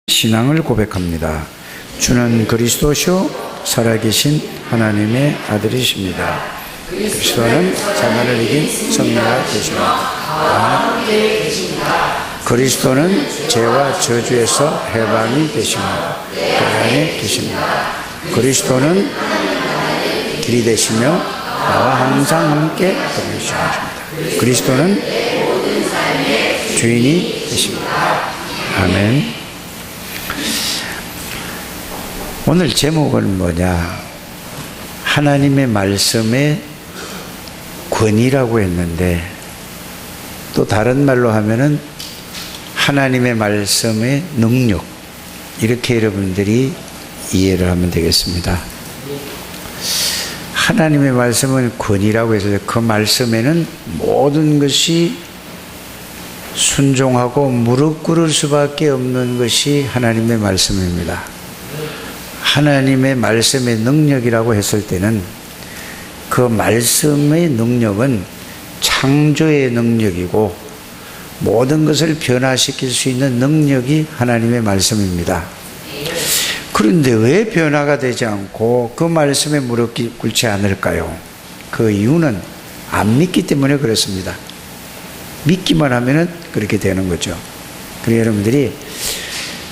신앙을 고백합니다. 주는 그리스도시요 살아계신 하나님의 아들이십니다. 그리스도는 사망을 이긴 성령가 되십니다. 그리스도는 죄와 저주에서 해방이 되십니다. 그 안에 계십니다. 그리스도는 길이 되시며 나와 항상 함께 동행하십니다. 그리스도는 주인이 되십니다. 아멘. 오늘 제목은 뭐냐? 하나님의 말씀의 권위라고 했는데, 또 다른 말로 하면은 하나님의 말씀의 능력, 이렇게 여러분들이 이해를 하면 되겠습니다. 하나님의 말씀은 권위라고 해서 그 말씀에는 모든 것이 순종하고 무릎 꿇을 수밖에 없는 것이 하나님의 말씀입니다. 하나님의 말씀의 능력이라고 했을 때는 그 말씀의 능력은 창조의 능력이고 모든 것을 변화시킬 수 있는 능력이 하나님의 말씀입니다. 그런데 왜 변화가 되지 않고 그 말씀에 무릎 꿇지 않을까요? 그 이유는 안 믿기 때문에 그렇습니다. 믿기만 하면은 그렇게 되는 거죠. 그래서 여러분들이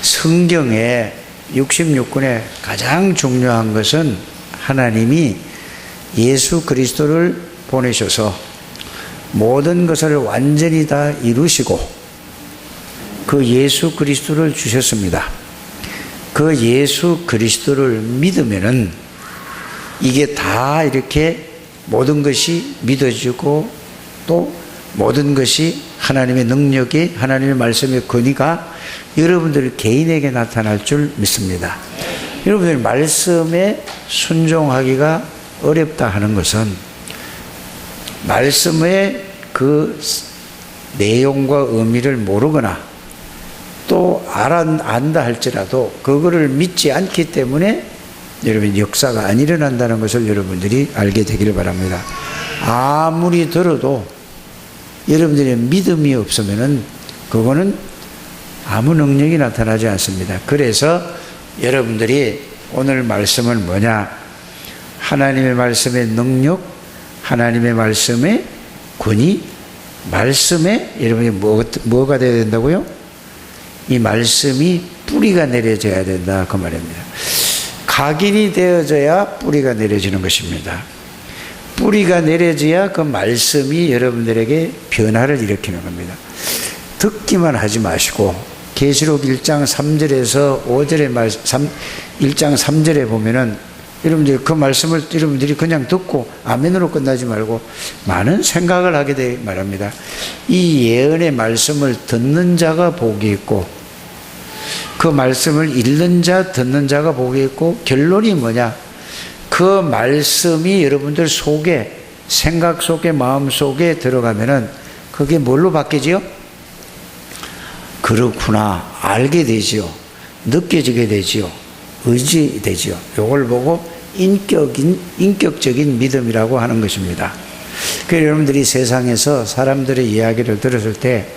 성경에 66권의 가장 중요한 것은 하나님이 예수 그리스도를 보내셔서 모든 것을 완전히 다 이루시고 그 예수 그리스도를 주셨습니다. 그 예수 그리스도를 믿으면은 이게 다 이렇게 모든 것이 믿어지고 또 모든 것이 하나님의 능력이, 하나님의 말씀의 권위가 여러분들 개인에게 나타날 줄 믿습니다. 여러분들 말씀에 순종하기가 어렵다 하는 것은 말씀의 그 내용과 의미를 모르거나 또 안다 할지라도 그거를 믿지 않기 때문에 여러분 역사가 안 일어난다는 것을 여러분들이 알게 되기를 바랍니다. 아무리 들어도 여러분들의 믿음이 없으면은 그거는 아무 능력이 나타나지 않습니다. 그래서 여러분들이 오늘 말씀은 뭐냐? 하나님의 말씀의 능력, 하나님의 말씀의 권위, 말씀에 여러분이 뭐가 되어야 된다고요? 이 말씀이 뿌리가 내려져야 된다, 그 말입니다. 각인이 되어져야 뿌리가 내려지는 것입니다. 뿌리가 내려져야 그 말씀이 여러분들에게 변화를 일으키는 겁니다. 듣기만 하지 마시고 계시록 1장 3절에서 5절의 말씀, 1장 3절에 보면은 여러분들이 그 말씀을 여러분들이 그냥 듣고 아멘으로 끝나지 말고 많은 생각을 하게 되기 바랍니다. 이 예언의 말씀을 듣는 자가 복이 있고 그 말씀을 읽는 자, 듣는 자가 복이 있고 결론이 뭐냐? 그 말씀이 여러분들 속에, 생각 속에, 마음 속에 들어가면은 그게 뭘로 바뀌지요? 그렇구나, 알게 되지요. 느껴지게 되지요. 의지되지요. 이걸 보고 인격적인 믿음이라고 하는 것입니다. 그래서 여러분들이 세상에서 사람들의 이야기를 들었을 때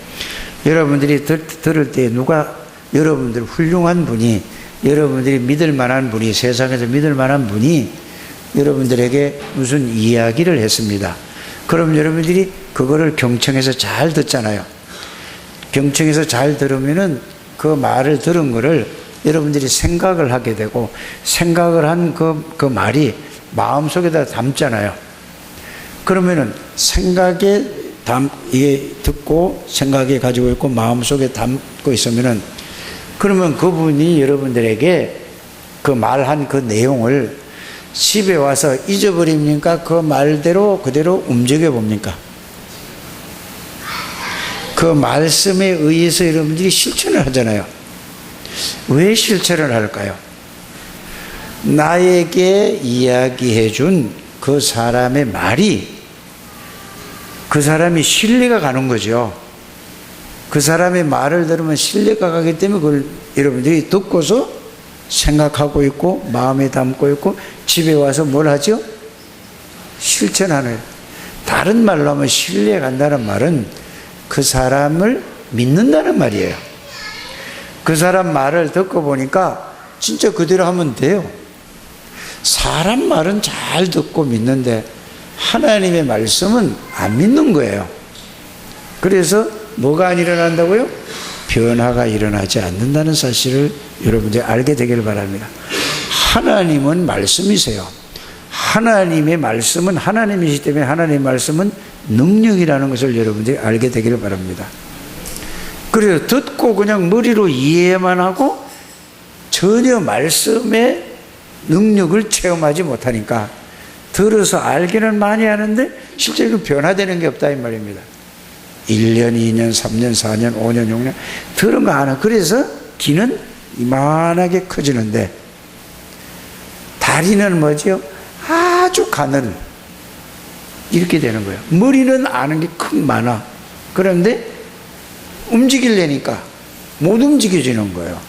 여러분들이 들을 때 누가 여러분들 훌륭한 분이, 여러분들이 믿을 만한 분이, 세상에서 믿을 만한 분이 여러분들에게 무슨 이야기를 했습니다. 그럼 여러분들이 그거를 경청해서 잘 듣잖아요. 경청해서 잘 들으면은 그 말을 들은 거를 여러분들이 생각을 하게 되고 생각을 한 그 말이 마음속에다 담잖아요. 그러면은 이게 듣고 생각에 가지고 있고 마음속에 담고 있으면은 그러면 그분이 여러분들에게 그 말한 그 내용을 집에 와서 잊어버립니까? 그 말대로 그대로 움직여 봅니까? 그 말씀에 의해서 여러분들이 실천을 하잖아요. 왜 실천을 할까요? 나에게 이야기해 준 그 사람의 말이 그 사람이 신뢰가 가는 거죠. 그 사람의 말을 들으면 신뢰가 가기 때문에 그걸 여러분들이 듣고서 생각하고 있고 마음에 담고 있고 집에 와서 뭘 하죠? 실천하는. 다른 말로 하면 신뢰가 간다는 말은 그 사람을 믿는다는 말이에요. 그 사람 말을 듣고 보니까 진짜 그대로 하면 돼요. 사람 말은 잘 듣고 믿는데 하나님의 말씀은 안 믿는 거예요. 그래서 뭐가 안 일어난다고요? 변화가 일어나지 않는다는 사실을 여러분들이 알게 되기를 바랍니다. 하나님은 말씀이세요. 하나님의 말씀은 하나님이시기 때문에 하나님의 말씀은 능력이라는 것을 여러분들이 알게 되기를 바랍니다. 그래서 듣고 그냥 머리로 이해만 하고 전혀 말씀의 능력을 체험하지 못하니까 들어서 알기는 많이 하는데 실제로 변화되는 게 없다 이 말입니다. 1년, 2년, 3년, 4년, 5년, 6년 들은 거 하나. 그래서 귀는 이만하게 커지는데 다리는 뭐죠? 아주 가늘 이렇게 되는 거예요. 머리는 아는 게 큰 많아. 그런데 움직이려니까 못 움직여지는 거예요.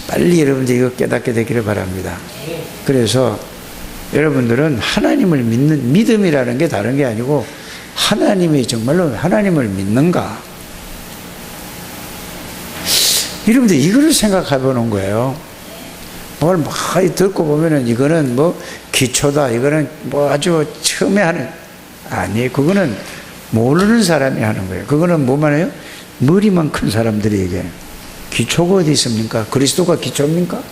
빨리 여러분들 이거 깨닫게 되기를 바랍니다. 그래서 여러분들은 하나님을 믿는 믿음이라는 게 다른 게 아니고 하나님이 정말로 하나님을 믿는가? 여러분들 이거를 생각해 보는 거예요. 뭘 많이 듣고 보면은 이거는 뭐 기초다, 이거는 뭐 아주 처음에 하는, 아니, 그거는 모르는 사람이 하는 거예요. 그거는 뭐만 해요? 머리만 큰 사람들이 얘기해요. 기초가 어디 있습니까? 그리스도가 기초입니까?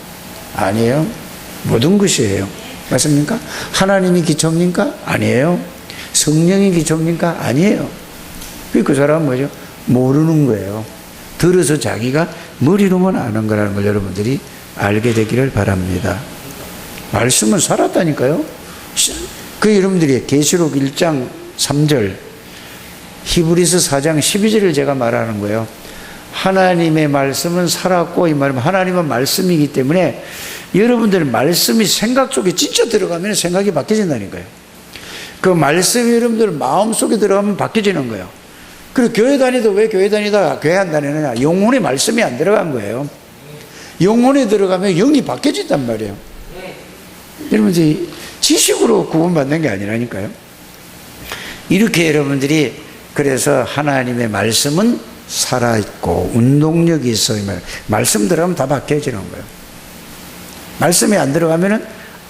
아니에요. 모든 것이에요. 맞습니까? 하나님이 기초입니까? 아니에요. 성령이 기초입니까? 아니에요. 그 사람은 뭐죠? 모르는 거예요. 들어서 자기가 머리로만 아는 거라는 걸 여러분들이 알게 되기를 바랍니다. 말씀은 살았다니까요. 그 여러분들이 계시록 1장 3절, 히브리서 4장 12절을 제가 말하는 거예요. 하나님의 말씀은 살았고, 이 말은 하나님은 말씀이기 때문에 여러분들 말씀이 생각 속에 진짜 들어가면 생각이 바뀌어진다니까요. 그 말씀이 여러분들 마음속에 들어가면 바뀌어지는 거예요. 그리고 교회 다니도 왜 교회 다니다가 교회 안 다니느냐? 영혼의 말씀이 안 들어간 거예요. 영혼에 들어가면 영이 바뀌어진단 말이에요. 여러분들이 지식으로 구원받는 게 아니라니까요. 이렇게 여러분들이 그래서 하나님의 말씀은 살아있고 운동력이 있어. 말씀 들어가면 다 바뀌어지는 거예요. 말씀이 안 들어가면은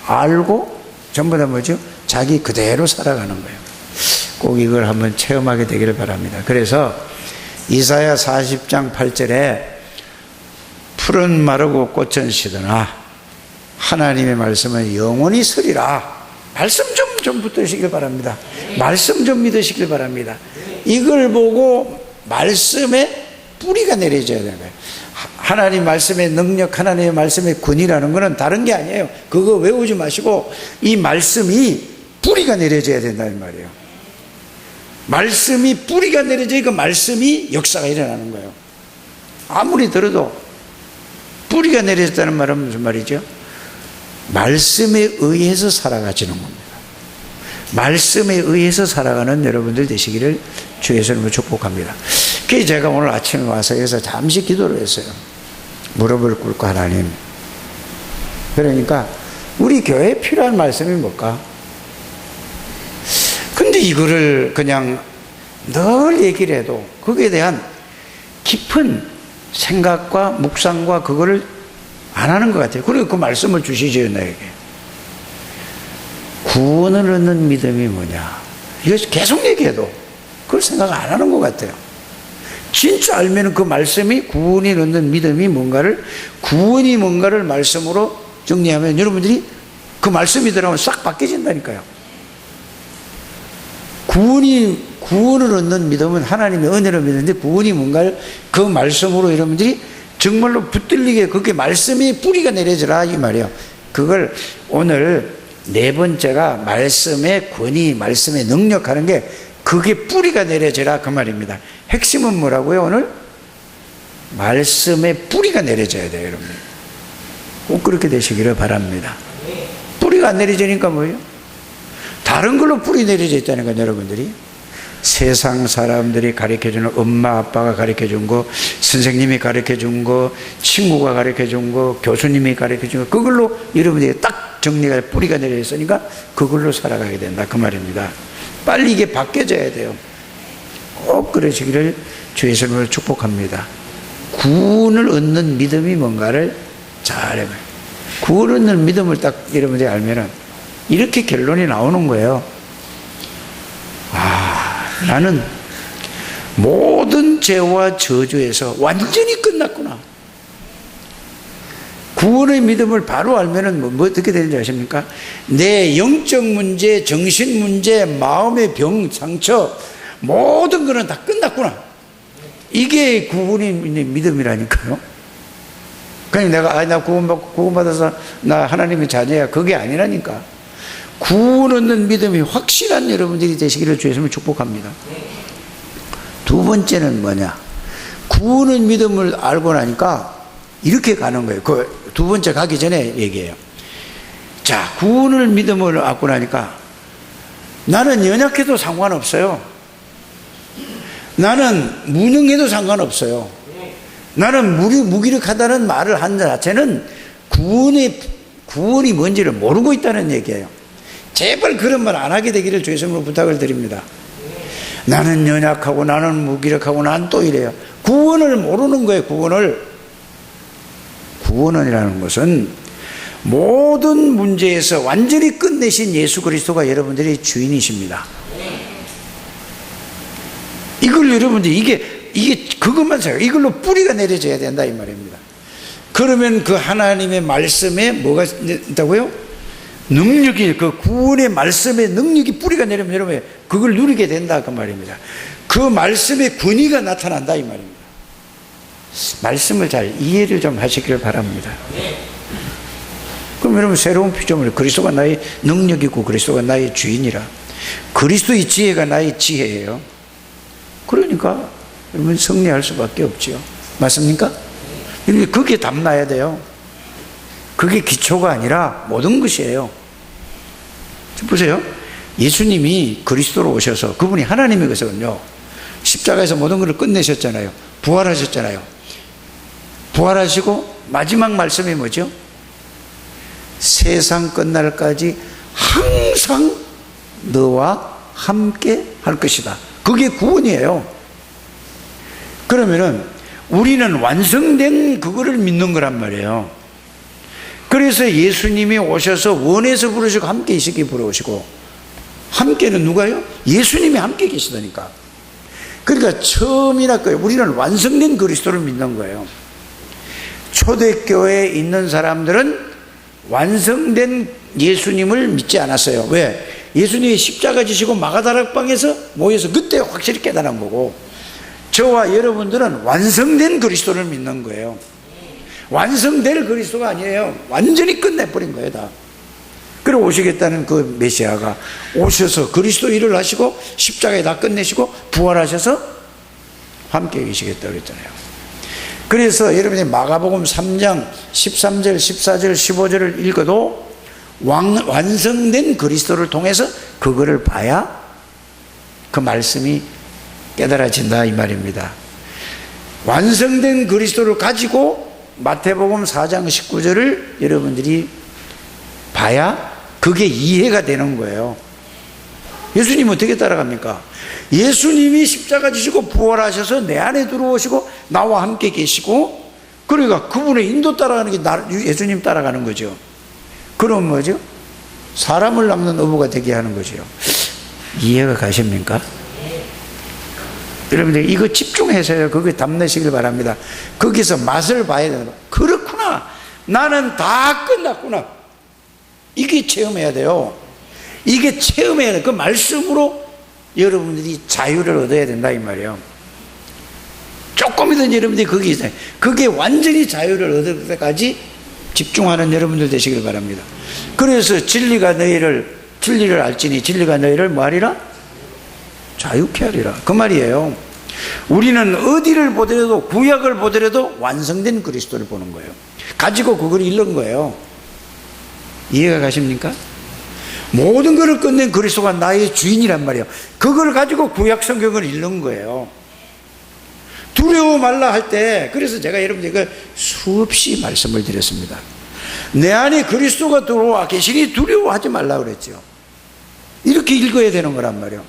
알고 전부 다 뭐죠? 자기 그대로 살아가는 거예요. 꼭 이걸 한번 체험하게 되기를 바랍니다. 그래서 이사야 40장 8절에 풀은 마르고 꽃은 시드나 하나님의 말씀은 영원히 서리라. 말씀 좀 붙드시길 바랍니다. 말씀 좀 믿으시길 바랍니다. 이걸 보고 말씀에 뿌리가 내려져야 되는 거예요. 하나님 말씀의 능력, 하나님의 말씀의 권위라는 것은 다른 게 아니에요. 그거 외우지 마시고 이 말씀이 뿌리가 내려져야 된다는 말이에요. 말씀이 뿌리가 내려져야 그 말씀이 역사가 일어나는 거예요. 아무리 들어도 뿌리가 내려졌다는 말은 무슨 말이죠? 말씀에 의해서 살아가지는 겁니다. 말씀에 의해서 살아가는 여러분들 되시기를 주 예수님으로 축복합니다. 그래서 제가 오늘 아침에 와서 여기서 잠시 기도를 했어요. 무릎을 꿇고 하나님, 그러니까 우리 교회에 필요한 말씀이 뭘까? 근데 이거를 그냥 늘 얘기를 해도 거기에 대한 깊은 생각과 묵상과 그거를 안 하는 것 같아요. 그리고 그 말씀을 주시죠, 나에게. 구원을 얻는 믿음이 뭐냐? 이것을 계속 얘기해도 그걸 생각 안 하는 것 같아요. 진짜 알면 그 말씀이 구원이 얻는 믿음이 뭔가를, 구원이 뭔가를 말씀으로 정리하면 여러분들이 그 말씀이 들어가면 싹 바뀌어진다니까요. 구원을 얻는 믿음은 하나님의 은혜로 믿는데 구원이 뭔가를 그 말씀으로 여러분들이 정말로 붙들리게 그게 말씀이 뿌리가 내려져라 이 말이에요. 그걸 오늘 네 번째가 말씀의 권위, 말씀의 능력하는 게 그게 뿌리가 내려져라 그 말입니다. 핵심은 뭐라고요? 오늘 말씀의 뿌리가 내려져야 돼요, 여러분. 꼭 그렇게 되시기를 바랍니다. 뿌리가 안 내려지니까 뭐예요? 다른 걸로 뿌리 내려져 있다는 건 여러분들이 세상 사람들이 가르쳐주는 엄마 아빠가 가르쳐준 거, 선생님이 가르쳐준 거, 친구가 가르쳐준 거, 교수님이 가르쳐준 거, 그걸로 여러분들이 딱 정리가 뿌리가 내려 있으니까 그걸로 살아가게 된다 그 말입니다. 빨리 이게 바뀌어져야 돼요. 꼭 그러시기를 주 예수님을 축복합니다. 구원을 얻는 믿음이 뭔가를 잘 해봐요. 구원을 얻는 믿음을 딱 여러분들이 알면은 이렇게 결론이 나오는 거예요. 나는 모든 죄와 저주에서 완전히 끝났구나. 구원의 믿음을 바로 알면은 뭐 어떻게 되는지 아십니까? 내 영적 문제, 정신 문제, 마음의 병, 상처, 모든 거는 다 끝났구나. 이게 구원의 믿음이라니까요. 그냥 나 구원받아서 나 하나님의 자녀야. 그게 아니라니까. 구원 얻는 믿음이 확실한 여러분들이 되시기를 주 예수님을 축복합니다. 두 번째는 뭐냐? 구원의 믿음을 알고 나니까 이렇게 가는 거예요. 그 두 번째 가기 전에 얘기해요. 자, 구원을 믿음을 알고 나니까 나는 연약해도 상관없어요. 나는 무능해도 상관없어요. 나는 무기력하다는 말을 한 자체는 구원이 뭔지를 모르고 있다는 얘기예요. 제발 그런 말 안 하게 되기를 주 예수님으로 부탁을 드립니다. 나는 연약하고 나는 무기력하고 난 또 이래요. 구원을 모르는 거예요. 구원이라는 것은 모든 문제에서 완전히 끝내신 예수 그리스도가 여러분들의 주인이십니다. 이걸 여러분들이 이게 그것만 생각해요. 이걸로 뿌리가 내려져야 된다 이 말입니다. 그러면 그 하나님의 말씀에 뭐가 있다고요? 능력이, 그 구원의 말씀의 능력이 뿌리가 내리면 여러분 그걸 누리게 된다 그 말입니다. 그 말씀의 권위가 나타난다 이 말입니다. 말씀을 잘 이해를 좀 하시기를 바랍니다. 그럼 여러분 새로운 피조물, 그리스도가 나의 능력이고 그리스도가 나의 주인이라, 그리스도의 지혜가 나의 지혜예요. 그러니까 여러분 승리할 수밖에 없죠. 맞습니까? 그게 담나야 돼요. 그게 기초가 아니라 모든 것이에요. 보세요. 예수님이 그리스도로 오셔서 그분이 하나님이거든요. 십자가에서 모든 것을 끝내셨잖아요. 부활하셨잖아요. 부활하시고 마지막 말씀이 뭐죠? 세상 끝날까지 항상 너와 함께 할 것이다. 그게 구원이에요. 그러면은 우리는 완성된 그거를 믿는 거란 말이에요. 그래서 예수님이 오셔서 원에서 부르시고 함께 계시게 부르시고, 함께는 누가요? 예수님이 함께 계시다니까. 그러니까 처음이나 우리는 완성된 그리스도를 믿는 거예요. 초대교회에 있는 사람들은 완성된 예수님을 믿지 않았어요. 왜? 예수님이 십자가 지시고 마가다락방에서 모여서 그때 확실히 깨달은 거고, 저와 여러분들은 완성된 그리스도를 믿는 거예요. 완성될 그리스도가 아니에요. 완전히 끝내버린 거예요 다. 그리고 오시겠다는 그 메시아가 오셔서 그리스도 일을 하시고 십자가에 다 끝내시고 부활하셔서 함께 계시겠다고 그랬잖아요. 그래서 여러분이 마가복음 3장 13절 14절 15절을 읽어도 완성된 그리스도를 통해서 그거를 봐야 그 말씀이 깨달아진다 이 말입니다. 완성된 그리스도를 가지고 마태복음 4장 19절을 여러분들이 봐야 그게 이해가 되는 거예요. 예수님 어떻게 따라갑니까? 예수님이 십자가 지시고 부활하셔서 내 안에 들어오시고 나와 함께 계시고, 그러니까 그분의 인도 따라가는 게 예수님 따라가는 거죠. 그럼 뭐죠? 사람을 남는 어부가 되게 하는 거죠. 이해가 가십니까? 여러분들 이거 집중해서요 그거 담내시길 바랍니다. 거기서 맛을 봐야 되는 거예요. 그렇구나, 나는 다 끝났구나, 이게 체험해야 돼요. 이게 체험해야 돼. 그 말씀으로 여러분들이 자유를 얻어야 된다 이 말이에요. 조금이든 여러분들이 거기 있어요. 그게 완전히 자유를 얻을 때까지 집중하는 여러분들 되시길 바랍니다. 그래서 진리를 알지니 진리가 너희를 뭐하리라? 자유케 하리라, 그 말이에요. 우리는 어디를 보더라도, 구약을 보더라도 완성된 그리스도를 보는 거예요. 가지고 그걸 잃는 거예요. 이해가 가십니까? 모든 것을 끝낸 그리스도가 나의 주인이란 말이에요. 그걸 가지고 구약 성경을 읽는 거예요. 두려워 말라 할 때, 그래서 제가 여러분들에게 수없이 말씀을 드렸습니다. 내 안에 그리스도가 들어와 계시니 두려워하지 말라 그랬죠. 이렇게 읽어야 되는 거란 말이에요.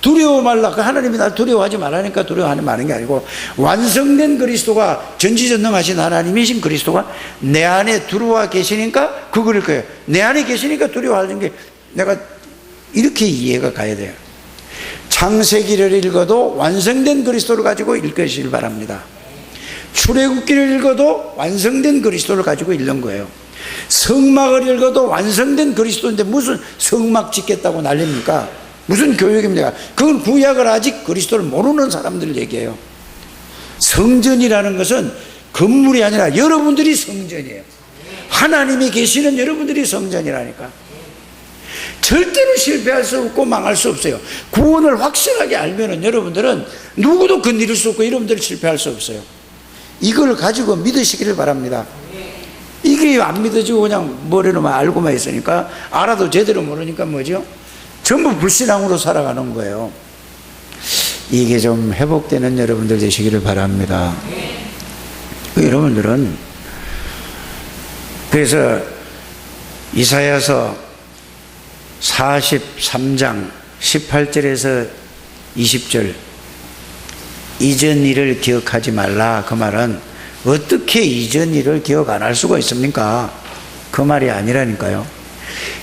두려워 말라. 그 하나님이 날 두려워하지 말라니까 두려워하지 마는 게 아니고, 완성된 그리스도가, 전지전능하신 하나님이신 그리스도가 내 안에 들어와 계시니까 그거일 거예요. 내 안에 계시니까 두려워하는 게, 내가 이렇게 이해가 가야 돼요. 창세기를 읽어도 완성된 그리스도를 가지고 읽으시길 바랍니다. 출애굽기를 읽어도 완성된 그리스도를 가지고 읽는 거예요. 성막을 읽어도 완성된 그리스도인데 무슨 성막 짓겠다고 난립니까? 무슨 교육입니까? 그건 구약을 아직 그리스도를 모르는 사람들 얘기예요. 성전이라는 것은 건물이 아니라 여러분들이 성전이에요. 하나님이 계시는 여러분들이 성전이라니까. 절대로 실패할 수 없고 망할 수 없어요. 구원을 확실하게 알면은 여러분들은 누구도 건드릴 수 없고 여러분들은 실패할 수 없어요. 이걸 가지고 믿으시기를 바랍니다. 이게 안 믿어지고 그냥 머리로만 알고만 있으니까, 알아도 제대로 모르니까 뭐죠? 전부 불신앙으로 살아가는 거예요. 이게 좀 회복되는 여러분들 되시기를 바랍니다. 여러분들은 그래서 이사야서 43장 18절에서 20절, 이전 일을 기억하지 말라, 그 말은 어떻게 이전 일을 기억 안 할 수가 있습니까? 그 말이 아니라니까요.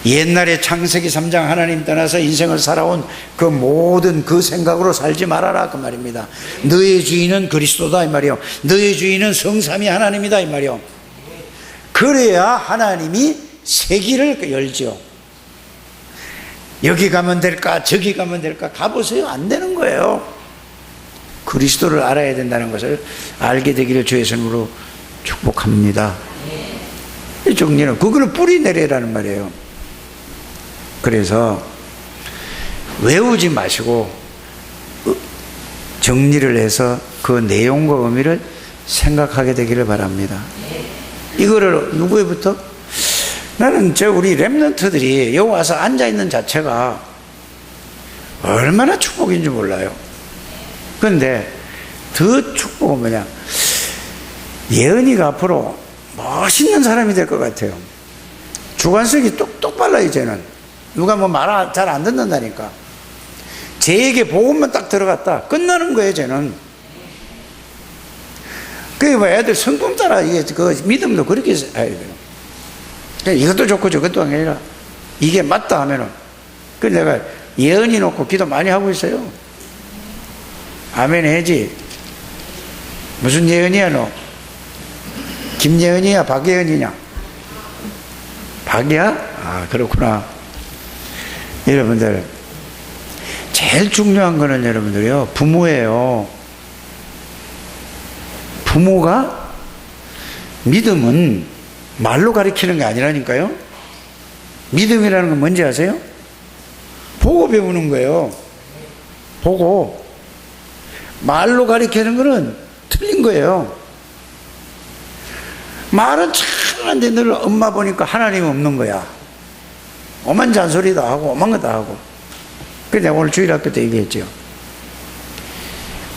옛날에 창세기 3장 하나님 떠나서 인생을 살아온 그 모든 그 생각으로 살지 말아라, 그 말입니다. 너의 주인은 그리스도다, 이 말이요. 너의 주인은 성삼위 하나님이다, 이 말이요. 그래야 하나님이 세기를 열죠. 여기 가면 될까 저기 가면 될까 가보세요. 안 되는 거예요. 그리스도를 알아야 된다는 것을 알게 되기를 주의 이름으로 축복합니다. 이 정리는 그거를 뿌리 내리라는 말이에요. 그래서 외우지 마시고 정리를 해서 그 내용과 의미를 생각하게 되기를 바랍니다. 이거를 누구에부터? 나는 우리 렘넌트들이 여기 와서 앉아있는 자체가 얼마나 축복인지 몰라요. 그런데 더 축복은 뭐냐, 예은이가 앞으로 멋있는 사람이 될 것 같아요. 주관성이 똑똑 빨라. 이제는 누가 뭐 말 잘 안 듣는다니까. 쟤에게 복음만 딱 들어갔다 끝나는 거예요. 쟤는 그게 뭐 애들 성품 따라 이게 그 믿음도 그렇게 해야 돼요. 이것도 좋고 저것도 아니라 이게 맞다 하면은, 그 내가 예언이 놓고 기도 많이 하고 있어요. 아멘 해야지. 무슨 예언이야 너? 김예언이야 박예언이냐? 박이야? 아, 그렇구나. 여러분들 제일 중요한 거는 여러분들이요, 부모예요. 부모가, 믿음은 말로 가르치는 게 아니라니까요. 믿음이라는 건 뭔지 아세요? 보고 배우는 거예요. 보고. 말로 가르치는 거는 틀린 거예요. 말은 참 하는데 늘 엄마 보니까 하나님 없는 거야. 오만 잔소리도 하고 오만 거 다 하고. 그래서 내가 오늘 주일학교 때 얘기했죠.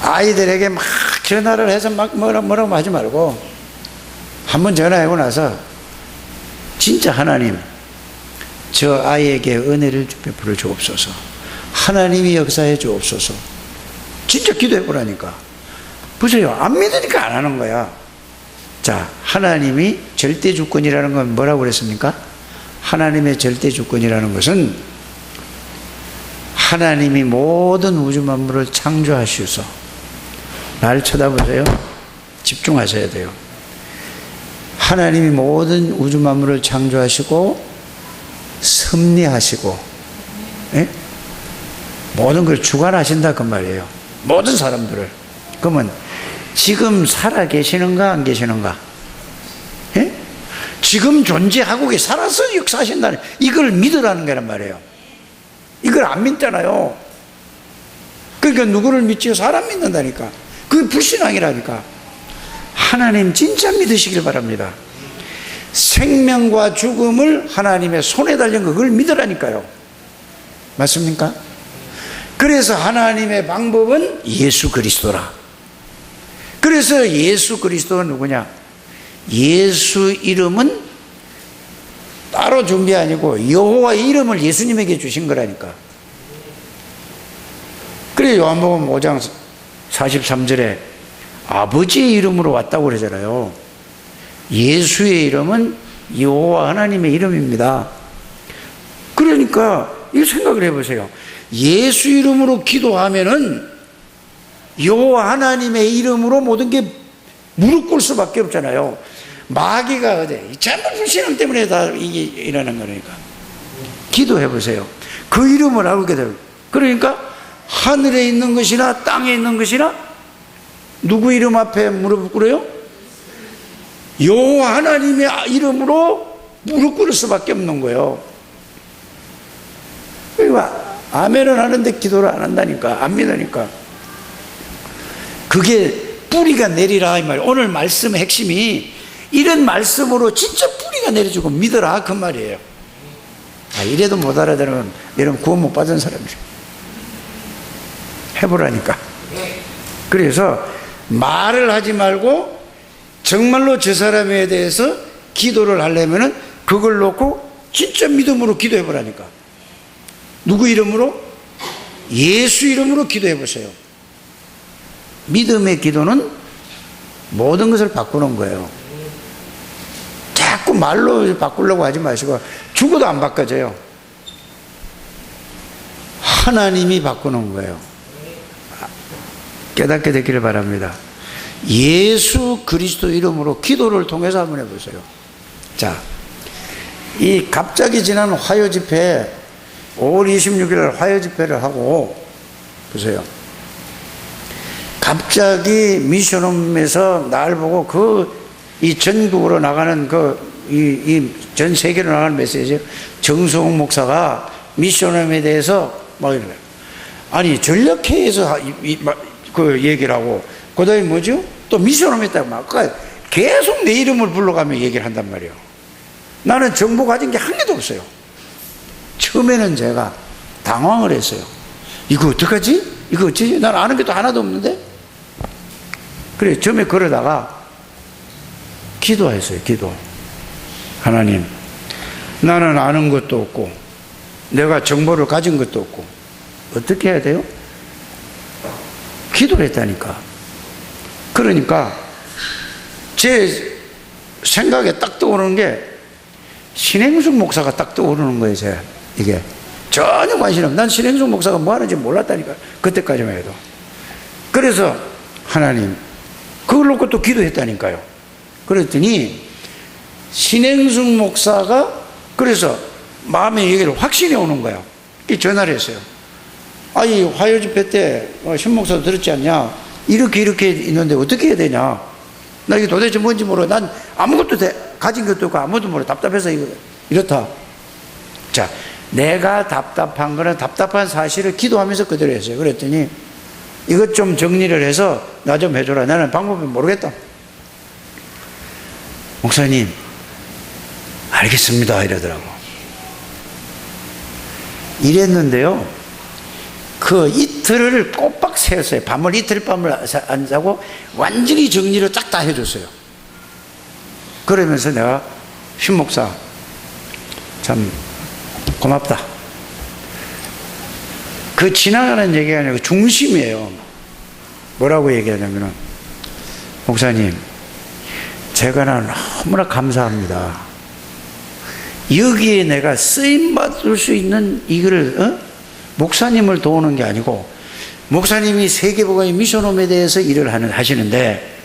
아이들에게 막 전화를 해서 막 뭐라고 하지 말고, 한번 전화하고 나서 진짜 하나님, 저 아이에게 은혜를 베풀어 주옵소서, 하나님이 역사해 주옵소서, 진짜 기도해 보라니까. 보세요. 안 믿으니까 안 하는 거야. 자, 하나님이 절대 주권이라는 건 뭐라고 그랬습니까? 하나님의 절대 주권이라는 것은 하나님이 모든 우주 만물을 창조하시어서, 날 쳐다보세요. 집중하셔야 돼요. 하나님이 모든 우주 만물을 창조하시고 섭리하시고, 예? 모든 걸 주관하신다 그 말이에요. 모든 사람들을. 그러면 지금 살아 계시는가 안 계시는가? 예? 지금 존재하고 살아서 역사하신다는, 이걸 믿으라는 거란 말이에요. 이걸 안 믿잖아요. 그러니까 누구를 믿지요? 사람 믿는다니까. 그게 불신앙이라니까. 하나님 진짜 믿으시길 바랍니다. 생명과 죽음을 하나님의 손에 달린 거, 그걸 믿으라니까요. 맞습니까? 그래서 하나님의 방법은 예수 그리스도라. 그래서 예수 그리스도가 누구냐? 예수 이름은 따로 준비 아니고 여호와의 이름을 예수님에게 주신 거라니까. 그래 요한복음 5장 43절에 아버지의 이름으로 왔다고 그러잖아요. 예수의 이름은 여호와 하나님의 이름입니다. 그러니까 이 생각을 해보세요. 예수 이름으로 기도하면은 여호와 하나님의 이름으로 모든 게 무릎 꿇을 수밖에 없잖아요. 마귀가 어디 잘못된 신앙 때문에 다 이게 일어난 거니까. 기도해 보세요. 그 이름을 알게 돼요. 그러니까 하늘에 있는 것이나 땅에 있는 것이나 누구 이름 앞에 무릎 꿇어요? 여호와 하나님의 이름으로 무릎 꿇을 수밖에 없는 거예요. 그러니까 아멘은 하는데 기도를 안 한다니까, 안 믿으니까. 그게 뿌리가 내리라 이 말이에요. 오늘 말씀의 핵심이 이런 말씀으로 진짜 뿌리가 내려주고 믿어라 그 말이에요. 이래도 못 알아들으면 여러분 구원 못 받은 사람이죠. 해보라니까. 그래서 말을 하지 말고 정말로 저 사람에 대해서 기도를 하려면은 그걸 놓고 진짜 믿음으로 기도해 보라니까. 누구 이름으로? 예수 이름으로 기도해 보세요. 믿음의 기도는 모든 것을 바꾸는 거예요. 자꾸 말로 바꾸려고 하지 마시고 죽어도 안 바꿔져요. 하나님이 바꾸는 거예요. 깨닫게 되기를 바랍니다. 예수 그리스도 이름으로 기도를 통해서 한번 해보세요. 자, 이 갑자기 지난 화요 집회 5월 26일 화요 집회를 하고 보세요. 갑자기 미션홈에서 날 보고 이 전국으로 나가는 이 전 세계로 나가는 메시지 정성욱 목사가 미션홈에 대해서 막 이래요. 아니 전력회에서 그 얘기를 하고 그다음에 뭐죠? 또 미션홈에 있다고 막 계속 내 이름을 불러가며 얘기를 한단 말이에요. 나는 정보 가진 게 한 개도 없어요. 처음에는 제가 당황을 했어요. 이거 어떡하지? 이거 어찌지? 난 아는 게 또 하나도 없는데? 그래, 처음에 그러다가 기도했어요, 기도. 하나님, 나는 아는 것도 없고, 내가 정보를 가진 것도 없고, 어떻게 해야 돼요? 기도를 했다니까. 그러니까, 제 생각에 딱 떠오르는 게, 신행숙 목사가 딱 떠오르는 거예요, 제가. 이게. 전혀 관심 없어요. 난 신행숙 목사가 뭐 하는지 몰랐다니까. 그때까지만 해도. 그래서, 하나님, 그걸 놓고 또 기도했다니까요. 그랬더니 신행숙 목사가 그래서 마음의 얘기를 확신이 오는 거야. 전화를 했어요. 아니 화요 집회 때 신 목사 들었지 않냐? 이렇게 있는데 어떻게 해야 되냐? 나 이게 도대체 뭔지 모르고 난 아무것도 가진 것도 없고 아무것도 모르고 답답해서 이렇다. 자, 내가 답답한 거는 답답한 사실을 기도하면서 그대로 했어요. 그랬더니 이것 좀 정리를 해서 나 좀 해줘라. 나는 방법을 모르겠다. 목사님, 알겠습니다. 이러더라고. 이랬는데요. 그 이틀을 꼬박 새었어요. 이틀 밤을 안 자고 완전히 정리를 딱 다 해줬어요. 그러면서 내가 신 목사, 참 고맙다. 그 지나가는 얘기가 아니고 중심이에요. 뭐라고 얘기하냐면은, 목사님, 제가 너무나 감사합니다. 여기에 내가 쓰임받을 수 있는 이거를, 목사님을 도우는 게 아니고, 목사님이 세계복음의 미션홈에 대해서 일을 하시는데,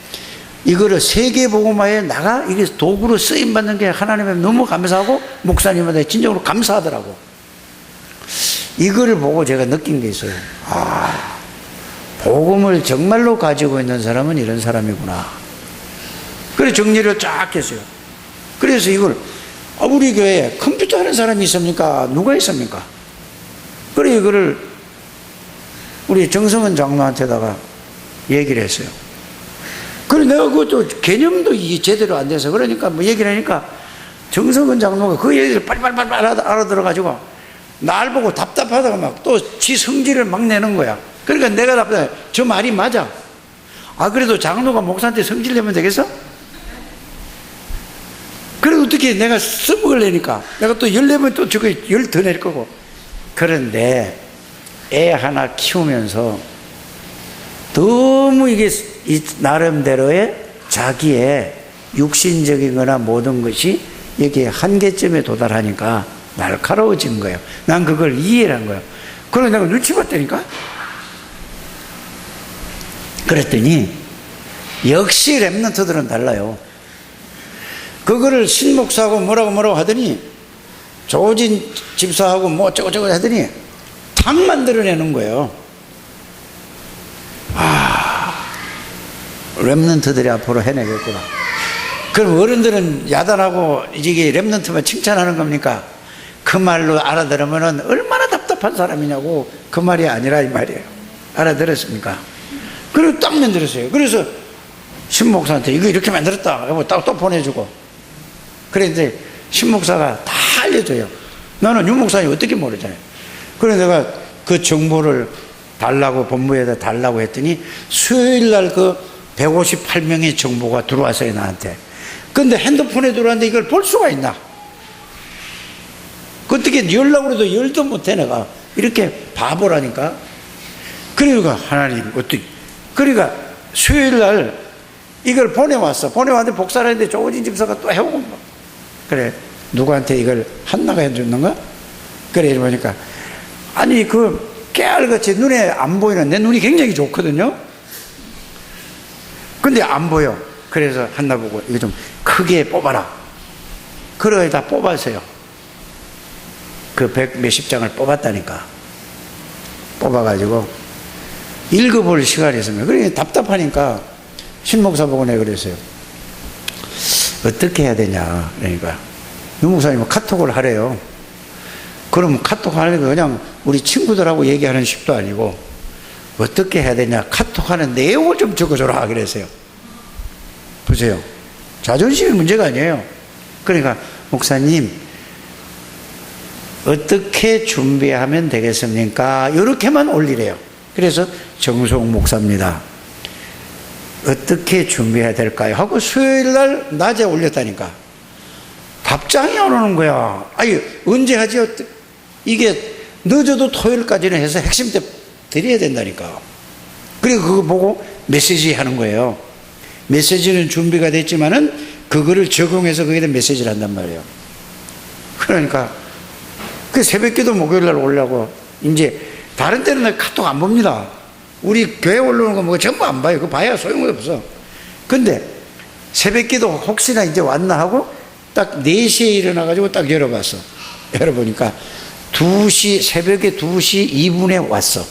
이거를 세계복음화에 이게 도구로 쓰임받는 게 하나님께 너무 감사하고, 목사님한테 진정으로 감사하더라고. 이거를 보고 제가 느낀 게 있어요. 복음을 정말로 가지고 있는 사람은 이런 사람이구나. 그래 정리를 쫙 했어요. 그래서 이걸 우리 교회에 컴퓨터 하는 사람이 있습니까? 누가 있습니까? 그래 이거를 우리 정성은 장로한테다가 얘기를 했어요. 그래 내가 그것도 개념도 이게 제대로 안 돼서 그러니까 뭐 얘기를 하니까 정성은 장로가 그 얘기를 빨리빨리 알아들어가지고 날 보고 답답하다가 막 또 지 성질을 막 내는 거야. 그러니까 내가 답답해. 저 말이 맞아. 그래도 장로가 목사한테 성질 내면 되겠어? 그래도 어떻게 내가 써먹을 내니까 내가 또 열 내면 또 저거 열 더 낼 거고. 그런데 애 하나 키우면서 너무 이게 이 나름대로의 자기의 육신적인 거나 모든 것이 여기에 한계점에 도달하니까 날카로워진 거예요. 난 그걸 이해를 한 거예요. 그래서 내가 눈치 봤다니까? 그랬더니 역시 랩런트들은 달라요. 그거를 신목사하고 뭐라고 하더니 조진 집사하고 뭐 어쩌고저쩌고 하더니 탁 만들어내는 거예요. 랩런트들이 앞으로 해내겠구나. 그럼 어른들은 야단하고 이게 랩런트만 칭찬하는 겁니까? 그 말로 알아들으면 얼마나 답답한 사람이냐고. 그 말이 아니라 이 말이에요. 알아들었습니까? 그리고 딱 만들었어요. 그래서 신목사한테 이거 이렇게 만들었다 하고 딱 또 보내주고. 그런데 신목사가 다 알려줘요. 나는 유목사님 어떻게 모르잖아요. 그래서 내가 그 정보를 달라고 본부에다 달라고 했더니 수요일날 그 158명의 정보가 들어왔어요, 나한테. 근데 핸드폰에 들어왔는데 이걸 볼 수가 있나? 어떻게 열라고 해도 열도 못해, 내가. 이렇게 바보라니까. 그러니까 하나님 어떻게. 그러니까 수요일날 이걸 보내왔어. 보내왔는데 복사를 했는데 조진 집사가 또 해오고 뭐. 그래, 누구한테 이걸 한나가 해줬는가? 그래, 이러니까 아니 그 깨알같이 눈에 안 보이는, 내 눈이 굉장히 좋거든요. 근데 안 보여. 그래서 한나 보고 이거 좀 크게 뽑아라. 그래 다 뽑았어요. 그 100 몇십 장을 뽑았다니까. 뽑아가지고 읽어볼 시간이 있으면. 그러니까 답답하니까 신목사 보고 내가 그랬어요. 어떻게 해야 되냐. 그러니까 유목사님은 카톡을 하래요. 그럼 카톡 하는 거 그냥 우리 친구들하고 얘기하는 식도 아니고 어떻게 해야 되냐. 카톡하는 내용을 좀 적어줘라 그랬어요. 보세요. 자존심이 문제가 아니에요. 그러니까 목사님 어떻게 준비하면 되겠습니까? 이렇게만 올리래요. 그래서 정송 목사입니다. 어떻게 준비해야 될까요? 하고 수요일날 낮에 올렸다니까. 답장이 안 오는 거야. 아니 언제 하지? 이게 늦어도 토요일까지는 해서 핵심 때 드려야 된다니까. 그리고 그거 보고 메시지 하는 거예요. 메시지는 준비가 됐지만은 그거를 적용해서 거기다 메시지를 한단 말이에요. 그러니까 그 새벽기도 목요일날 올라고. 이제 다른 때는 카톡 안 봅니다. 우리 교회 올라오는 거 뭐 전부 안 봐요. 그거 봐야 소용없어. 근데 새벽기도 혹시나 이제 왔나 하고 딱 4시에 일어나가지고 딱 열어봤어. 열어보니까 2시, 새벽에 2시 2분에 왔어.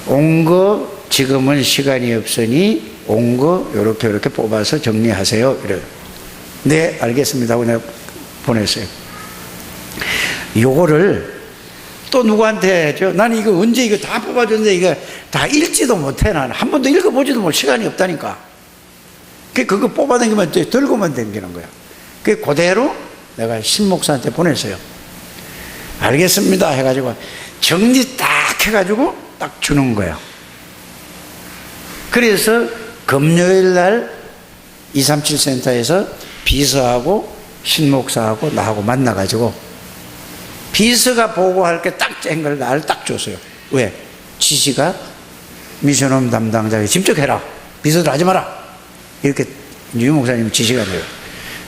온 거 지금은 시간이 없으니 온 거 요렇게 뽑아서 정리하세요. 이래요. 네, 알겠습니다 하고 내가 보냈어요. 요거를 또 누구한테 해줘? 나는 이거 언제 이거 다 뽑아줬는데 이거 다 읽지도 못해. 나는 한 번도 읽어보지도 못 시간이 없다니까. 그거 뽑아당기면 들고만 당기는 거야. 그대로 내가 신목사한테 보냈어요. 알겠습니다 해가지고 정리 딱 해가지고 딱 주는 거예요. 그래서 금요일 날 237 센터에서 비서하고 신목사하고 나하고 만나가지고 비서가 보고할 게 딱 짠 걸 나를 딱 줬어요. 왜? 지시가 미션홈 담당자에게 직접 해라. 비서들 하지 마라. 이렇게 유 목사님 지시가 돼요.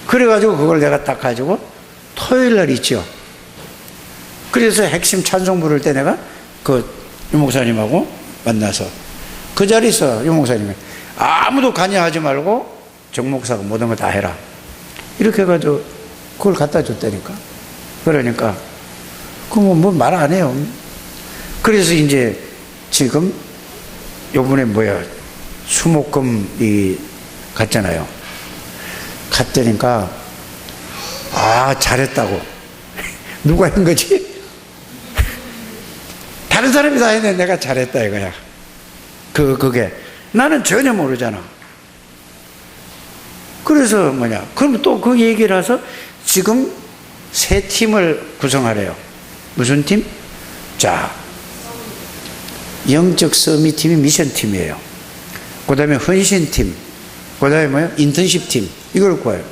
그래가지고 그걸 내가 딱 가지고 토요일 날 있죠. 그래서 핵심 찬송 부를 때 내가 그 유 목사님하고 만나서 그 자리에서 유 목사님이 아무도 관여하지 말고 정 목사가 모든 걸 다 해라. 이렇게 해가지고 그걸 갖다 줬다니까. 그러니까 그럼 뭐 말 안 해요. 그래서 이제 지금 요번에 뭐야 수목금이 갔잖아요. 갔다니까 아 잘했다고. 누가 한 거지? 다른 사람이 다 했는데 내가 잘했다 이거야. 그게 나는 전혀 모르잖아. 그래서 뭐냐 그럼 또 그 얘기를 해서 지금 새 팀을 구성하래요. 무슨 팀? 자, 영적 서밋팀이 미션팀이에요. 그 다음에 헌신팀, 그 다음에 뭐야? 인턴십팀. 이걸 구해요.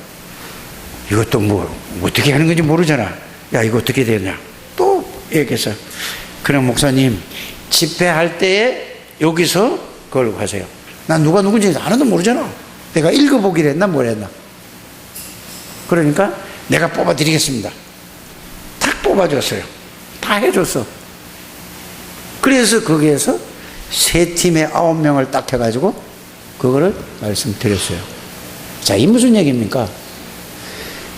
이것도 뭐 어떻게 하는 건지 모르잖아. 야 이거 어떻게 되냐 또 얘기해서 그럼 목사님, 집회할 때에 여기서 그걸 하세요. 난 누가 누군지 하나도 모르잖아. 내가 읽어보기로 했나 뭘 했나. 그러니까 내가 뽑아드리겠습니다. 탁 뽑아줬어요. 다 해줬어. 그래서 거기에서 세 팀에 9명을 딱 해가지고 그거를 말씀드렸어요. 자, 이 무슨 얘기입니까?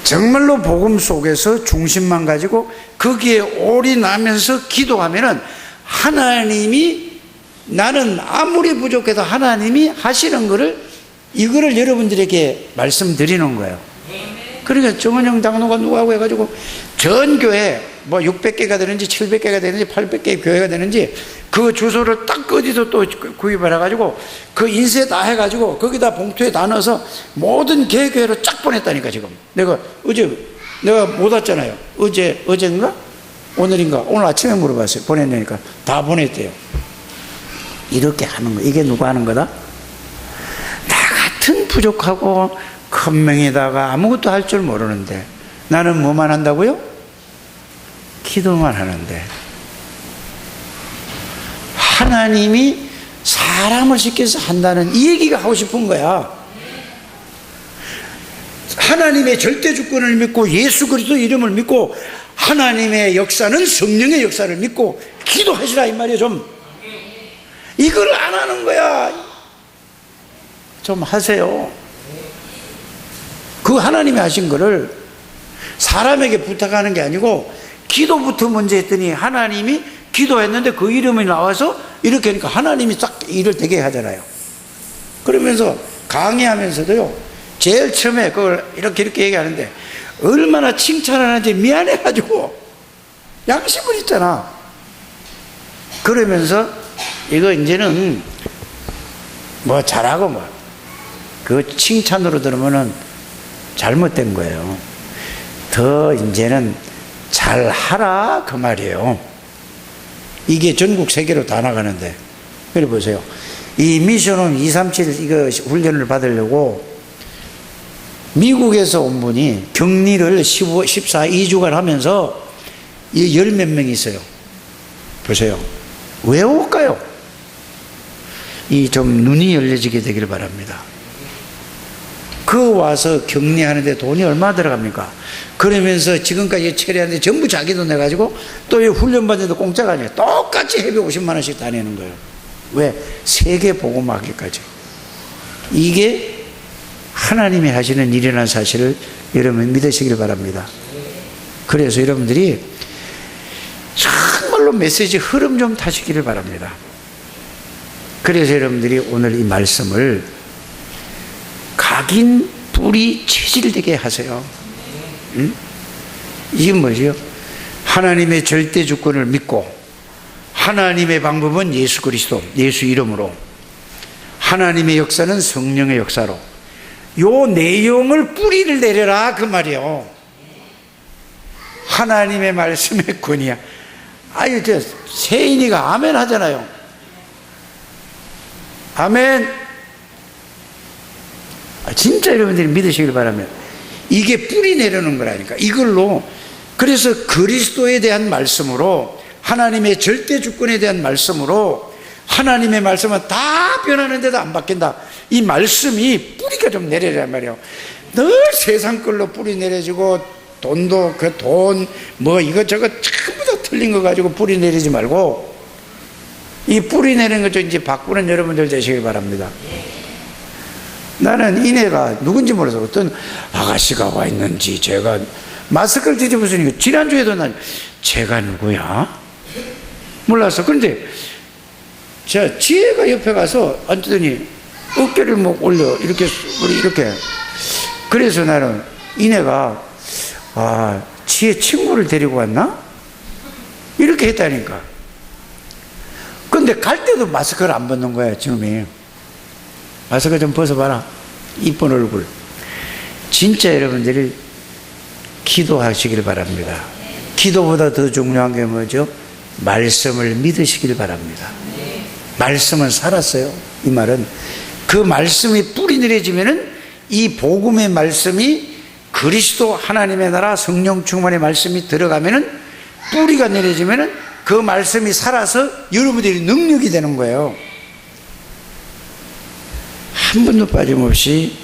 정말로 복음 속에서 중심만 가지고 거기에 올인하면서 기도하면은 하나님이, 나는 아무리 부족해도 하나님이 하시는 거를, 이거를 여러분들에게 말씀드리는 거예요. 그러니까 정은영 장로가 누구하고 해가지고 전 교회 뭐 600개가 되는지 700개가 되는지 800개의 교회가 되는지 그 주소를 딱 어디서 또 구입을 해가지고 그 인쇄 다 해가지고 거기다 봉투에 다 넣어서 모든 개교회로 쫙 보냈다니까. 지금 내가 못 왔잖아요. 어제인가 오늘인가, 오늘 아침에 물어봤어요. 보냈냐니까 다 보냈대요. 이렇게 하는 거, 이게 누가 하는 거다? 나 같은 부족하고 큰 명에다가 아무것도 할 줄 모르는데 나는 뭐만 한다고요? 기도만 하는데 하나님이 사람을 시켜서 한다는 이 얘기가 하고 싶은 거야. 하나님의 절대 주권을 믿고 예수 그리스도 이름을 믿고 하나님의 역사는 성령의 역사를 믿고 기도하시라 이 말이에요. 좀 이걸 안 하는 거야. 좀 하세요. 그 하나님이 하신 거를 사람에게 부탁하는 게 아니고 기도부터 먼저 했더니 하나님이 기도했는데 그 이름이 나와서 이렇게 하니까 하나님이 딱 일을 되게 하잖아요. 그러면서 강의하면서도요, 제일 처음에 그걸 이렇게 얘기하는데 얼마나 칭찬하는지 미안해가지고 양심을 있잖아. 그러면서 이거 이제는 뭐 잘하고 뭐 그 칭찬으로 들으면은 잘못된 거예요. 더 이제는 잘하라 그 말이에요. 이게 전국 세계로 다 나가는데. 그래 보세요. 이 미션홈 237 이거 훈련을 받으려고 미국에서 온 분이 격리를 2주간 하면서 열 몇 명이 있어요. 보세요. 왜 올까요? 이 좀 눈이 열려지게 되기를 바랍니다. 그 와서 격리하는데 돈이 얼마 들어갑니까? 그러면서 지금까지 처리하는데 전부 자기 돈 내가지고 또 훈련 받는데 공짜가 아니에요. 똑같이 해비 50만 원씩 다 내는 거예요. 왜? 세계 복음하기까지. 이게 하나님이 하시는 일이라는 사실을 여러분 믿으시길 바랍니다. 그래서 여러분들이 정말로 메시지 흐름 좀 타시기를 바랍니다. 그래서 여러분들이 오늘 이 말씀을 각인 뿌리 체질되게 하세요. 응? 이게 뭐죠? 하나님의 절대 주권을 믿고 하나님의 방법은 예수 그리스도, 예수 이름으로, 하나님의 역사는 성령의 역사로, 요 내용을 뿌리를 내려라 그 말이에요. 하나님의 말씀의 권위야. 아유, 저 세인이가 아멘 하잖아요. 아멘. 진짜 여러분들이 믿으시길 바라면 이게 뿌리 내려는 거라니까. 이걸로. 그래서 그리스도에 대한 말씀으로, 하나님의 절대 주권에 대한 말씀으로, 하나님의 말씀은 다 변하는데도 안 바뀐다. 이 말씀이 뿌리가 좀 내려란 말이에요. 늘 세상 걸로 뿌리 내려지고 돈도 그 돈 뭐 이것저것 전부 다 틀린 거 가지고 뿌리 내리지 말고 이 뿌리 내리는 것 좀 이제 바꾸는 여러분들 되시길 바랍니다. 나는 이내가 누군지 몰라서 어떤 아가씨가 와 있는지, 제가 마스크를 뒤집어쓰니까 지난주에도 난 제가 누구야? 몰랐어. 그런데 자, 지혜가 옆에 가서 앉더니 어깨를 막 올려 이렇게 그래서 나는 이내가 지혜 친구를 데리고 왔나? 이렇게 했다니까. 근데 갈 때도 마스크를 안 벗는 거야. 지금이 마스크 좀 벗어봐라. 이쁜 얼굴. 진짜 여러분들이 기도하시길 바랍니다. 기도보다 더 중요한 게 뭐죠? 말씀을 믿으시길 바랍니다. 말씀은 살았어요. 이 말은 그 말씀이 뿌리 내려지면은 이 복음의 말씀이 그리스도 하나님의 나라 성령 충만의 말씀이 들어가면은 뿌리가 내려지면은 그 그 말씀이 살아서 여러분들이 능력이 되는 거예요. 한 번도 빠짐없이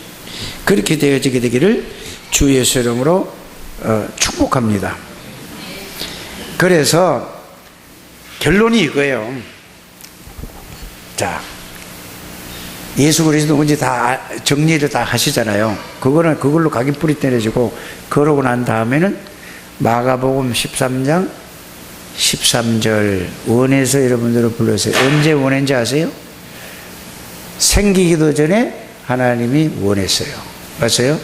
그렇게 되어지게 되기를 주 예수 이름으로 축복합니다. 그래서 결론이 이거예요. 자, 예수 그리스도 누군지 다 정리를 다 하시잖아요. 그걸로 각인 뿌리 때려지고 그러고 난 다음에는 마가복음 13장 13절 원해서 여러분들을 불렀어요. 언제 원했는지 아세요? 생기기도 전에 하나님이 원했어요. 맞아요?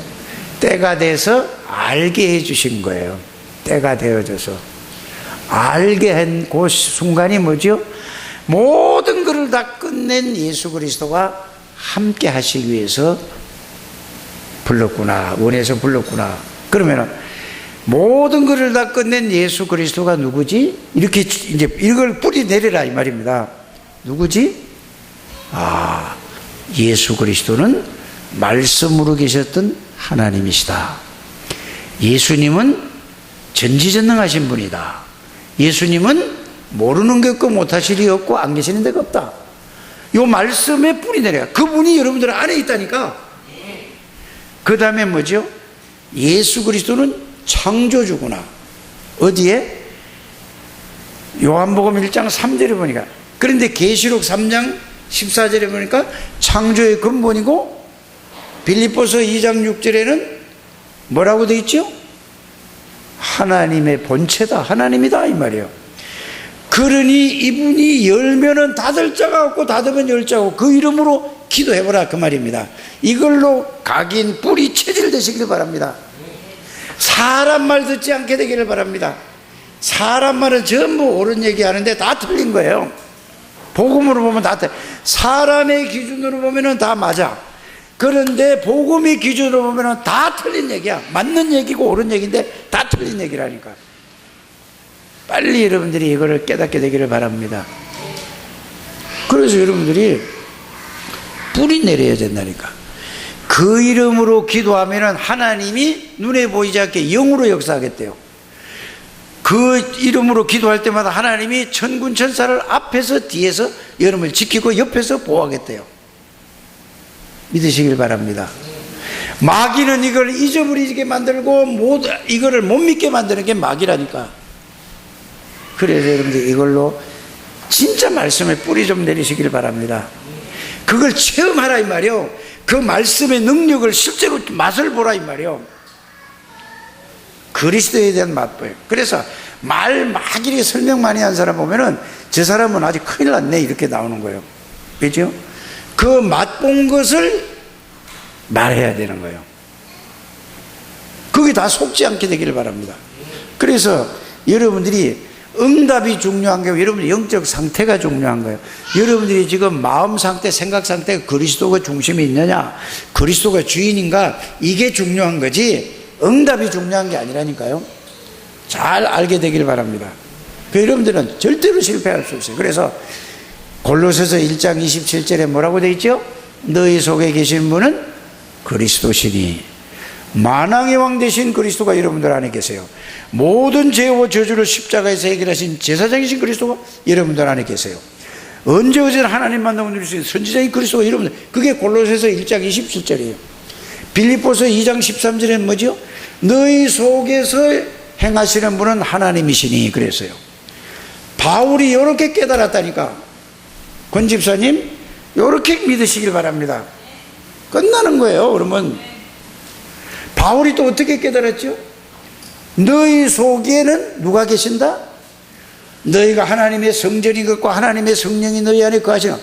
때가 돼서 알게 해주신 거예요. 때가 되어져서 알게 한 그 순간이 뭐죠? 모든 것을 다 끝낸 예수 그리스도가 함께 하시기 위해서 불렀구나, 원해서 불렀구나. 그러면은 모든 것을 다 끝낸 예수 그리스도가 누구지? 이렇게 이제 이걸 뿌리 내려라 이 말입니다. 누구지? 아, 예수 그리스도는 말씀으로 계셨던 하나님이시다. 예수님은 전지전능하신 분이다. 예수님은 모르는 게 없고 못하실 일이 없고 안 계시는 데가 없다. 요 말씀에 뿌리 내려요. 그분이 여러분들 안에 있다니까. 그 다음에 뭐죠? 예수 그리스도는 창조주구나. 어디에? 요한복음 1장 3절에 보니까, 그런데 계시록 3장 14절에 보니까 창조의 근본이고, 빌립보서 2장 6절에는 뭐라고 되어 있죠? 하나님의 본체다, 하나님이다 이 말이에요. 그러니 이분이 열면은 닫을 자가 없고 닫으면 열 자고 그 이름으로 기도해보라 그 말입니다. 이걸로 각인 뿌리 체질되시길 바랍니다. 사람 말 듣지 않게 되기를 바랍니다. 사람 말은 전부 옳은 얘기하는데 다 틀린 거예요. 복음으로 보면 다 틀려. 사람의 기준으로 보면 다 맞아. 그런데 복음의 기준으로 보면 다 틀린 얘기야. 맞는 얘기고 옳은 얘기인데 다 틀린 얘기라니까. 빨리 여러분들이 이거를 깨닫게 되기를 바랍니다. 그래서 여러분들이 뿌리 내려야 된다니까. 그 이름으로 기도하면 하나님이 눈에 보이지 않게 영으로 역사하겠대요. 그 이름으로 기도할 때마다 하나님이 천군 천사를 앞에서 뒤에서 여러분을 지키고 옆에서 보호하겠대요. 믿으시길 바랍니다. 마귀는 이걸 잊어버리게 만들고 이거를 못 믿게 만드는 게 마귀라니까. 그래서 여러분들 이걸로 진짜 말씀에 뿌리 좀 내리시길 바랍니다. 그걸 체험하라 이 말이요. 그 말씀의 능력을 실제로 맛을 보라 이 말이요. 그리스도에 대한 맛보예요. 그래서 막 이렇게 설명 많이 한 사람 보면은 저 사람은 아직 큰일 났네 이렇게 나오는 거예요. 그죠? 그 맛본 것을 말해야 되는 거예요. 그게 다 속지 않게 되기를 바랍니다. 그래서 여러분들이 응답이 중요한 게 여러분의 영적 상태가 중요한 거예요. 여러분들이 지금 마음 상태, 생각 상태가 그리스도가 중심에 있느냐, 그리스도가 주인인가, 이게 중요한 거지 응답이 중요한 게 아니라니까요. 잘 알게 되길 바랍니다. 그 여러분들은 절대로 실패할 수 없어요. 그래서 골로새서 1장 27절에 뭐라고 되어 있죠? 너희 속에 계신 분은 그리스도시니 만왕의 왕 되신 그리스도가 여러분들 안에 계세요. 모든 죄와 저주를 십자가에서 해결하신 제사장이신 그리스도가 여러분들 안에 계세요. 언제 어제나 하나님만 누릴 수 있는 선지자인 그리스도가 여러분들, 그게 골로새서 1장 27절이에요. 빌립보서 2장 13절에는 뭐죠? 너희 속에서 행하시는 분은 하나님이시니 그랬어요. 바울이 이렇게 깨달았다니까. 권 집사님 이렇게 믿으시길 바랍니다. 끝나는 거예요. 그러면 바울이 또 어떻게 깨달았죠? 너희 속에는 누가 계신다? 너희가 하나님의 성전인 것과 하나님의 성령이 너희 안에 거하시나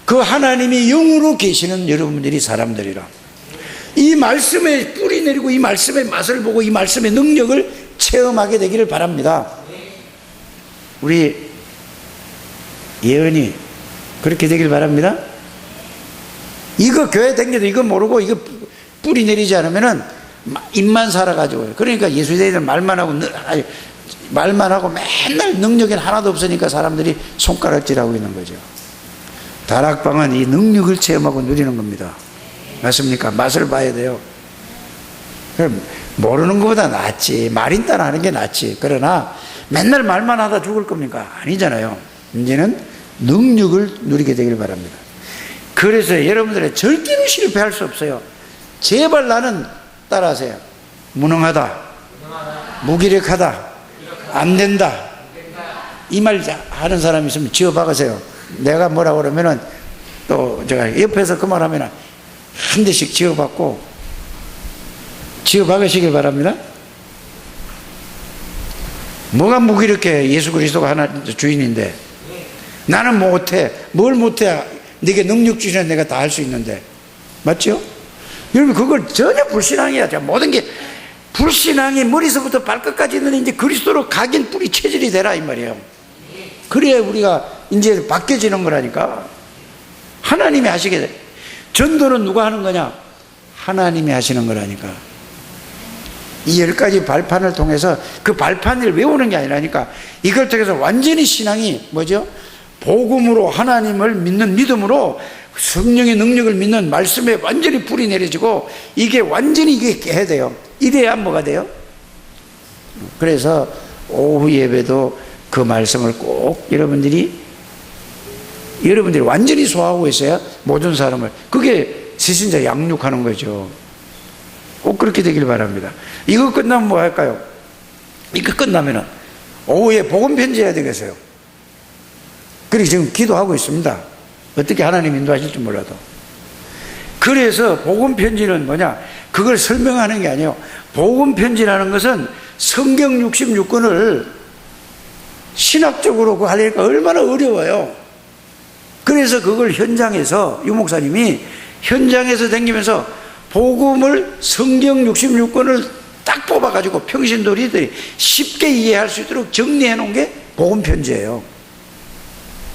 그 하나님이 영으로 계시는 여러분들이 사람들이라. 이 말씀에 뿌리 내리고 이 말씀의 맛을 보고 이 말씀의 능력을 체험하게 되기를 바랍니다. 우리 예언이 그렇게 되길 바랍니다. 이거 교회 다녀도 이거 모르고 이거 뿌리 내리지 않으면은 입만 살아가지고요. 그러니까 예수님들 말만 하고 맨날 능력이 하나도 없으니까 사람들이 손가락질하고 있는 거죠. 다락방은 이 능력을 체험하고 누리는 겁니다. 맞습니까? 맛을 봐야 돼요. 그럼 모르는 것보다 낫지. 말인 따라 하는 게 낫지. 그러나 맨날 말만 하다 죽을 겁니까? 아니잖아요. 이제는 능력을 누리게 되길 바랍니다. 그래서 여러분들은 절대로 실패할 수 없어요. 제발 나는 따라하세요. 무능하다, 무기력하다, 안 된다. 이 말 하는 사람이 있으면 지어 박으세요. 내가 뭐라고 그러면은 또 제가 옆에서 그 말 하면 한 대씩 지어 박고 지어 박으시길 바랍니다. 뭐가 무기력해? 예수 그리스도가 하나 주인인데. 나는 못해. 뭘 못해? 네게 능력 주시는 내가 다 할 수 있는데. 맞죠? 여러분 그걸 전혀 불신앙이야. 모든 게 불신앙이 머리서부터 발끝까지 있는 이제 그리스도로 각인 뿌리 체질이 되라 이 말이에요. 그래야 우리가 이제 바뀌어지는 거라니까. 하나님이 하시게 돼. 전도는 누가 하는 거냐? 하나님이 하시는 거라니까. 이 10가지 발판을 통해서 그 발판을 외우는 게 아니라니까. 이걸 통해서 완전히 신앙이 뭐죠? 복음으로 하나님을 믿는 믿음으로 성령의 능력을 믿는 말씀에 완전히 불이 내려지고 이게 완전히 이게 해야 돼요. 이래야 뭐가 돼요? 그래서 오후 예배도 그 말씀을 꼭 여러분들이 완전히 소화하고 있어야 모든 사람을, 그게 세신자 양육하는 거죠. 꼭 그렇게 되길 바랍니다. 이거 끝나면 뭐 할까요? 이거 끝나면은 오후에 복음 편지해야 되겠어요. 그리고 지금 기도하고 있습니다. 어떻게 하나님 인도하실지 몰라도. 그래서 복음 편지는 뭐냐? 그걸 설명하는 게 아니에요. 복음 편지라는 것은 성경 66권을 신학적으로 하려니까 얼마나 어려워요. 그래서 그걸 현장에서 유 목사님이 현장에서 다니면서 복음을 성경 66권을 딱 뽑아가지고 평신도리들이 쉽게 이해할 수 있도록 정리해 놓은 게 복음 편지예요.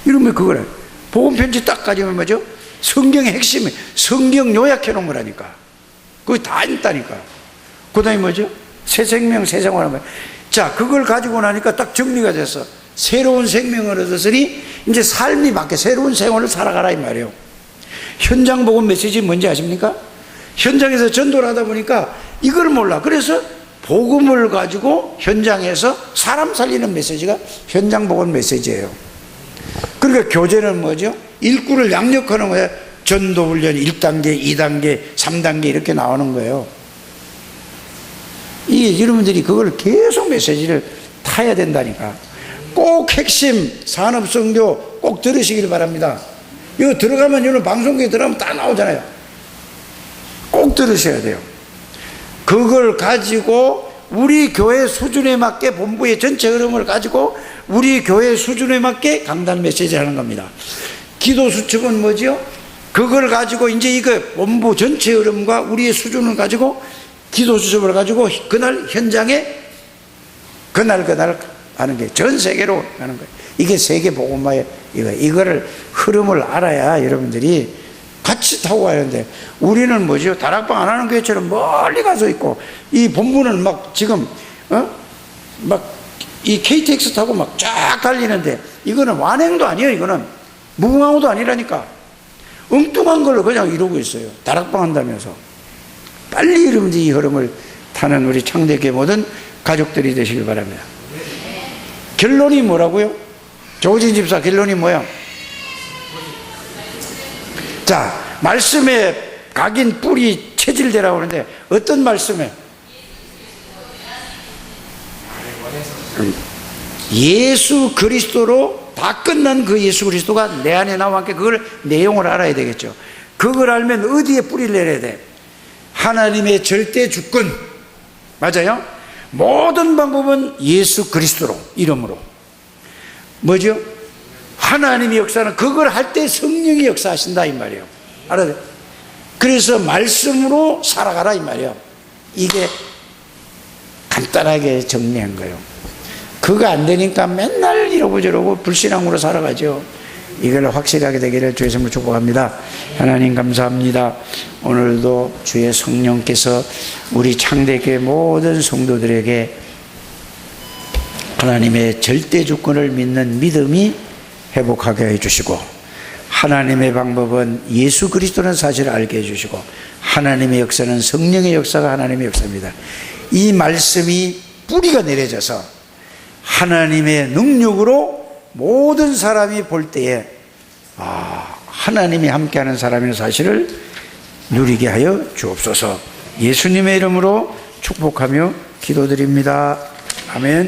이러면 그거를 복음 편지 딱 가지면 뭐죠? 성경의 핵심이 성경 요약해 놓은 거라니까. 그거 다 있다니까. 그 다음에 뭐죠? 새 생명, 새 생활하면. 자, 그걸 가지고 나니까 딱 정리가 됐어. 새로운 생명을 얻었으니 이제 삶이 바뀌어 새로운 생활을 살아가라 이 말이에요. 현장 복음 메시지 뭔지 아십니까? 현장에서 전도를 하다 보니까 이걸 몰라. 그래서 복음을 가지고 현장에서 사람 살리는 메시지가 현장 복음 메시지예요. 그러니까 교제는 뭐죠? 일꾼을 양육하는 거예요. 전도훈련 1단계, 2단계, 3단계 이렇게 나오는 거예요. 이 여러분들이 그걸 계속 메시지를 타야 된다니까. 꼭 핵심 산업선교 꼭 들으시길 바랍니다. 이거 들어가면 여러분 방송국에 들어가면 다 나오잖아요. 꼭 들으셔야 돼요. 그걸 가지고 우리 교회 수준에 맞게 본부의 전체 흐름을 가지고 우리 교회 수준에 맞게 강단 메시지를 하는 겁니다. 기도 수첩은 뭐죠? 그걸 가지고 이제 이거 본부 전체 흐름과 우리의 수준을 가지고 기도 수첩을 가지고 그날 현장에 그날 하는 게 전 세계로 가는 거예요. 이게 세계 복음화의 이거를 흐름을 알아야 여러분들이 같이 타고 가는데 우리는 뭐죠? 다락방 안 하는 교회처럼 멀리 가서 있고 이 본부는 막 지금 막 이 KTX 타고 막 쫙 달리는데 이거는 완행도 아니에요. 이거는 무궁화호도 아니라니까. 엉뚱한 걸로 그냥 이러고 있어요. 다락방 한다면서. 빨리 여러분들이 이 흐름을 타는 우리 창대교회 모든 가족들이 되시길 바랍니다. 결론이 뭐라고요? 조진 집사 결론이 뭐야? 자, 말씀에 각인 뿌리 체질되라고 하는데 어떤 말씀에? 예수 그리스도로 다 끝난 그 예수 그리스도가 내 안에 나와 함께 그걸 내용을 알아야 되겠죠. 그걸 알면 어디에 뿌리를 내려야 돼? 하나님의 절대 주권. 맞아요? 모든 방법은 예수 그리스도로, 이름으로. 뭐죠? 하나님의 역사는 그걸 할 때 성령이 역사하신다 이 말이에요. 알아요? 그래서 말씀으로 살아가라 이 말이에요. 이게 간단하게 정리한 거예요. 그거 안 되니까 맨날 이러고 저러고 불신앙으로 살아가죠. 이걸 확실하게 되기를 주의 이름으로 축복합니다. 하나님 감사합니다. 오늘도 주의 성령께서 우리 창대교회 모든 성도들에게 하나님의 절대 주권을 믿는 믿음이 회복하게 해주시고 하나님의 방법은 예수 그리스도는 사실을 알게 해주시고 하나님의 역사는 성령의 역사가 하나님의 역사입니다. 이 말씀이 뿌리가 내려져서 하나님의 능력으로 모든 사람이 볼 때에 하나님이 함께하는 사람의 사실을 누리게 하여 주옵소서. 예수님의 이름으로 축복하며 기도드립니다. 아멘.